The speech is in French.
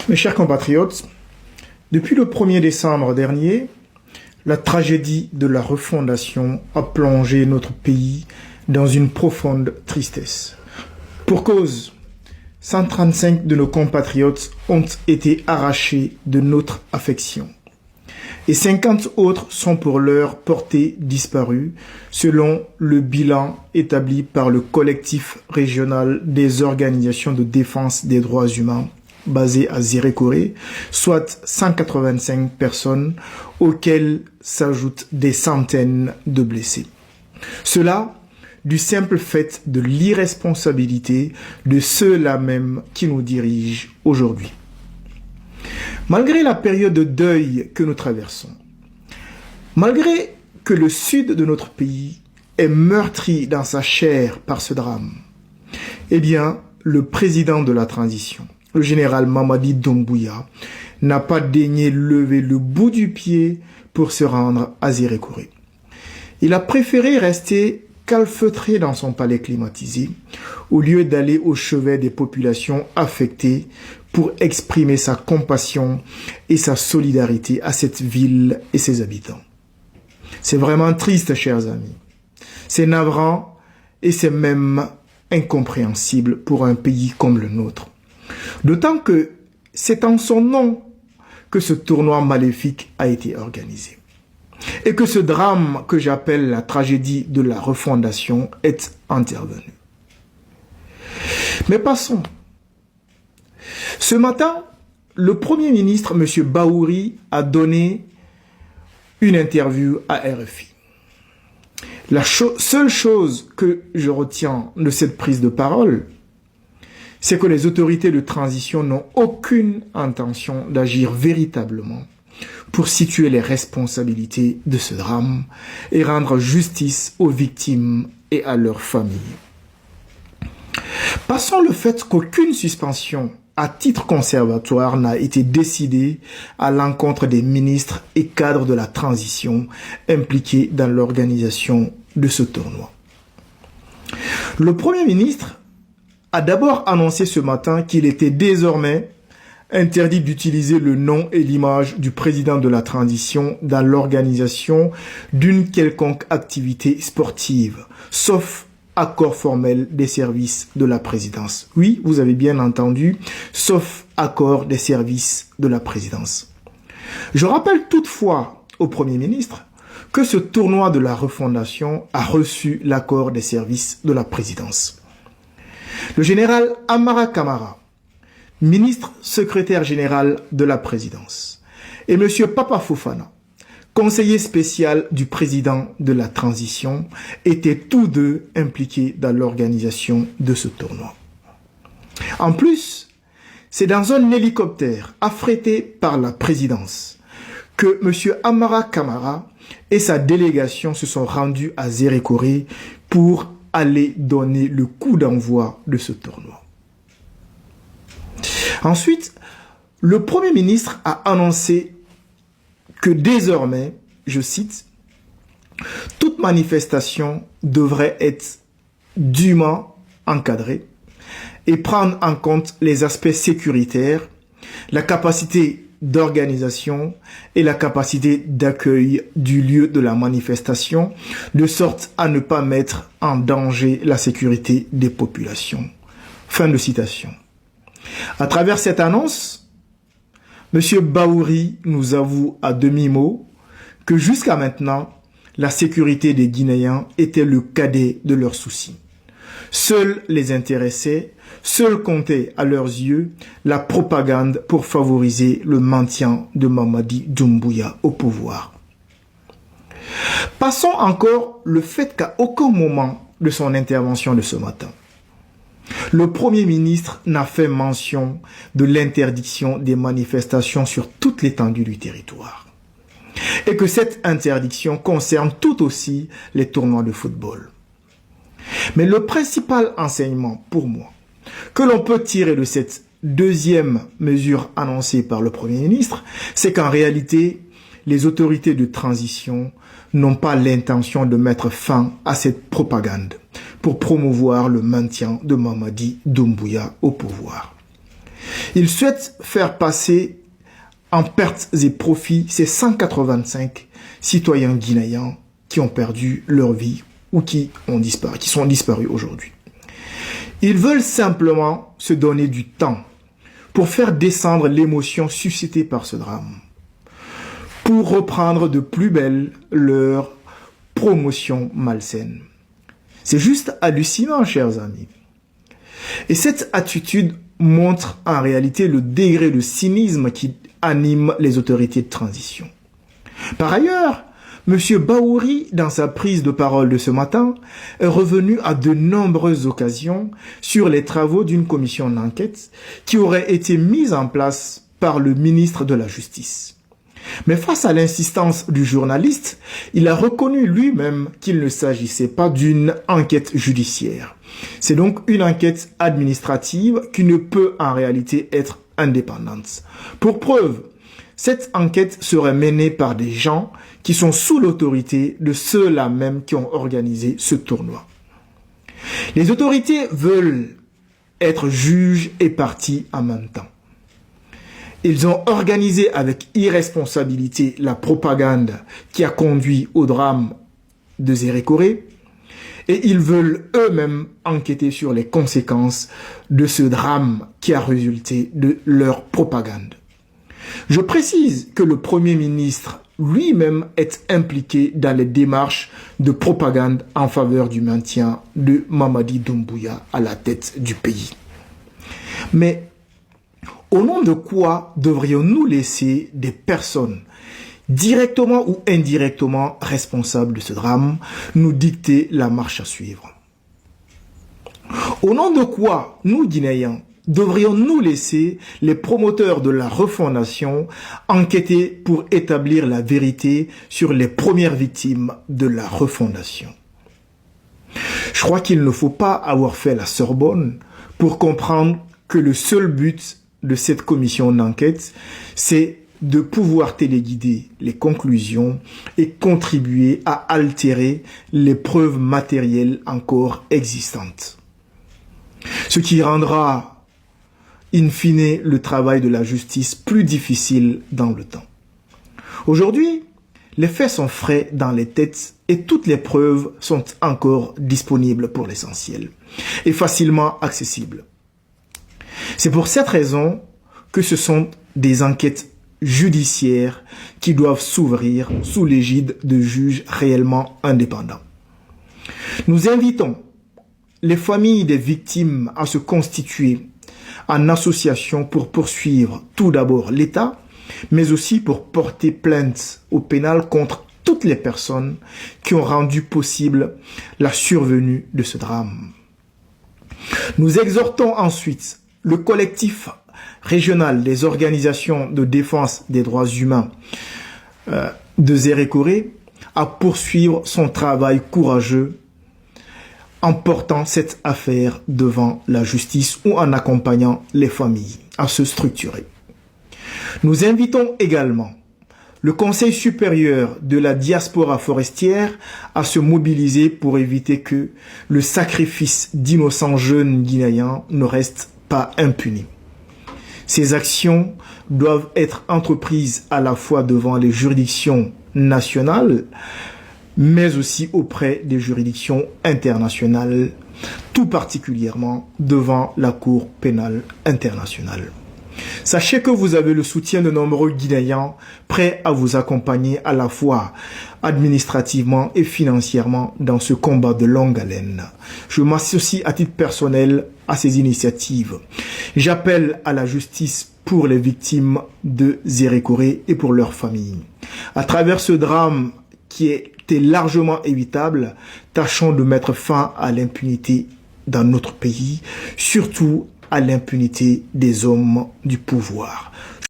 Mes chers compatriotes, depuis le 1er décembre dernier, la tragédie de la refondation a plongé notre pays dans une profonde tristesse. Pour cause, 135 de nos compatriotes ont été arrachés de notre affection et 50 autres sont pour l'heure portés disparus selon le bilan établi par le collectif régional des organisations de défense des droits humains basé à Zérékoré, soit 185 personnes auxquelles s'ajoutent des centaines de blessés. Cela du simple fait de l'irresponsabilité de ceux-là même qui nous dirigent aujourd'hui. Malgré la période de deuil que nous traversons, malgré que le sud de notre pays est meurtri dans sa chair par ce drame, eh bien, le président de la transition, le général Mamadi Doumbouya, n'a pas daigné lever le bout du pied pour se rendre à Zérékoré. Il a préféré rester calfeutré dans son palais climatisé au lieu d'aller au chevet des populations affectées pour exprimer sa compassion et sa solidarité à cette ville et ses habitants. C'est vraiment triste, chers amis. C'est navrant et c'est même incompréhensible pour un pays comme le nôtre. D'autant que c'est en son nom que ce tournoi maléfique a été organisé. Et que ce drame que j'appelle la tragédie de la refondation est intervenu. Mais passons. Ce matin, le Premier ministre, M. Bahouri, a donné une interview à RFI. La seule chose que je retiens de cette prise de parole, c'est que les autorités de transition n'ont aucune intention d'agir véritablement pour situer les responsabilités de ce drame et rendre justice aux victimes et à leurs familles. Passons le fait qu'aucune suspension à titre conservatoire n'a été décidée à l'encontre des ministres et cadres de la transition impliqués dans l'organisation de ce tournoi. Le Premier ministre a d'abord annoncé ce matin qu'il était désormais interdit d'utiliser le nom et l'image du président de la transition dans l'organisation d'une quelconque activité sportive, sauf accord formel des services de la présidence. Oui, vous avez bien entendu, sauf accord des services de la présidence. Je rappelle toutefois au Premier ministre que ce tournoi de la refondation a reçu l'accord des services de la présidence. Le général Amara Kamara, ministre secrétaire général de la présidence, et M. Papa Fofana, conseiller spécial du président de la transition, étaient tous deux impliqués dans l'organisation de ce tournoi. En plus, c'est dans un hélicoptère affrété par la présidence que M. Amara Kamara et sa délégation se sont rendus à Zérékoré pour aller donner le coup d'envoi de ce tournoi. Ensuite, le Premier ministre a annoncé que désormais, je cite, « toute manifestation devrait être dûment encadrée et prendre en compte les aspects sécuritaires, la capacité d'organisation et la capacité d'accueil du lieu de la manifestation, de sorte à ne pas mettre en danger la sécurité des populations. » Fin de citation. À travers cette annonce, M. Bahouri nous avoue à demi-mot que jusqu'à maintenant, la sécurité des Guinéens était le cadet de leurs soucis. Seuls les intéressait, seul comptait à leurs yeux la propagande pour favoriser le maintien de Mamadi Doumbouya au pouvoir. Passons encore le fait qu'à aucun moment de son intervention de ce matin, le Premier ministre n'a fait mention de l'interdiction des manifestations sur toute l'étendue du territoire. Et que cette interdiction concerne tout aussi les tournois de football. Mais le principal enseignement pour moi que l'on peut tirer de cette deuxième mesure annoncée par le Premier ministre, c'est qu'en réalité, les autorités de transition n'ont pas l'intention de mettre fin à cette propagande pour promouvoir le maintien de Mamadi Doumbouya au pouvoir. Il souhaite faire passer en pertes et profits ces 185 citoyens guinéens qui ont perdu leur vie ou qui sont disparus aujourd'hui. Ils veulent simplement se donner du temps pour faire descendre l'émotion suscitée par ce drame, pour reprendre de plus belle leur promotion malsaine. C'est juste hallucinant, chers amis. Et cette attitude montre en réalité le degré de cynisme qui anime les autorités de transition. Par ailleurs, M. Bahouri, dans sa prise de parole de ce matin, est revenu à de nombreuses occasions sur les travaux d'une commission d'enquête qui aurait été mise en place par le ministre de la Justice. Mais face à l'insistance du journaliste, il a reconnu lui-même qu'il ne s'agissait pas d'une enquête judiciaire. C'est donc une enquête administrative qui ne peut en réalité être indépendante. Pour preuve, cette enquête serait menée par des gens qui sont sous l'autorité de ceux-là même qui ont organisé ce tournoi. Les autorités veulent être juges et parties en même temps. Ils ont organisé avec irresponsabilité la propagande qui a conduit au drame de Zérékoré et ils veulent eux-mêmes enquêter sur les conséquences de ce drame qui a résulté de leur propagande. Je précise que le Premier ministre lui-même est impliqué dans les démarches de propagande en faveur du maintien de Mamadi Doumbouya à la tête du pays. Mais au nom de quoi devrions-nous laisser des personnes directement ou indirectement responsables de ce drame nous dicter la marche à suivre? Au nom de quoi nous, Guinéens, devrions-nous laisser les promoteurs de la refondation enquêter pour établir la vérité sur les premières victimes de la refondation? Je crois qu'il ne faut pas avoir fait la Sorbonne pour comprendre que le seul but de cette commission d'enquête, c'est de pouvoir téléguider les conclusions et contribuer à altérer les preuves matérielles encore existantes. Ce qui rendra, in fine, le travail de la justice plus difficile dans le temps. Aujourd'hui, les faits sont frais dans les têtes et toutes les preuves sont encore disponibles pour l'essentiel et facilement accessibles. C'est pour cette raison que ce sont des enquêtes judiciaires qui doivent s'ouvrir sous l'égide de juges réellement indépendants. Nous invitons les familles des victimes à se constituer en association pour poursuivre tout d'abord l'État, mais aussi pour porter plainte au pénal contre toutes les personnes qui ont rendu possible la survenue de ce drame. Nous exhortons ensuite le collectif régional des organisations de défense des droits humains de Zérékoré à poursuivre son travail courageux en portant cette affaire devant la justice ou en accompagnant les familles à se structurer. Nous invitons également le Conseil supérieur de la diaspora forestière à se mobiliser pour éviter que le sacrifice d'innocents jeunes guinéens ne reste pas impuni. Ces actions doivent être entreprises à la fois devant les juridictions nationales, mais aussi auprès des juridictions internationales, tout particulièrement devant la Cour pénale internationale. Sachez que vous avez le soutien de nombreux Guinéens prêts à vous accompagner à la fois administrativement et financièrement dans ce combat de longue haleine. Je m'associe à titre personnel à ces initiatives. J'appelle à la justice pour les victimes de Zérékoré et pour leurs familles. À travers ce drame qui était largement évitable, tâchons de mettre fin à l'impunité dans notre pays, surtout à l'impunité des hommes du pouvoir.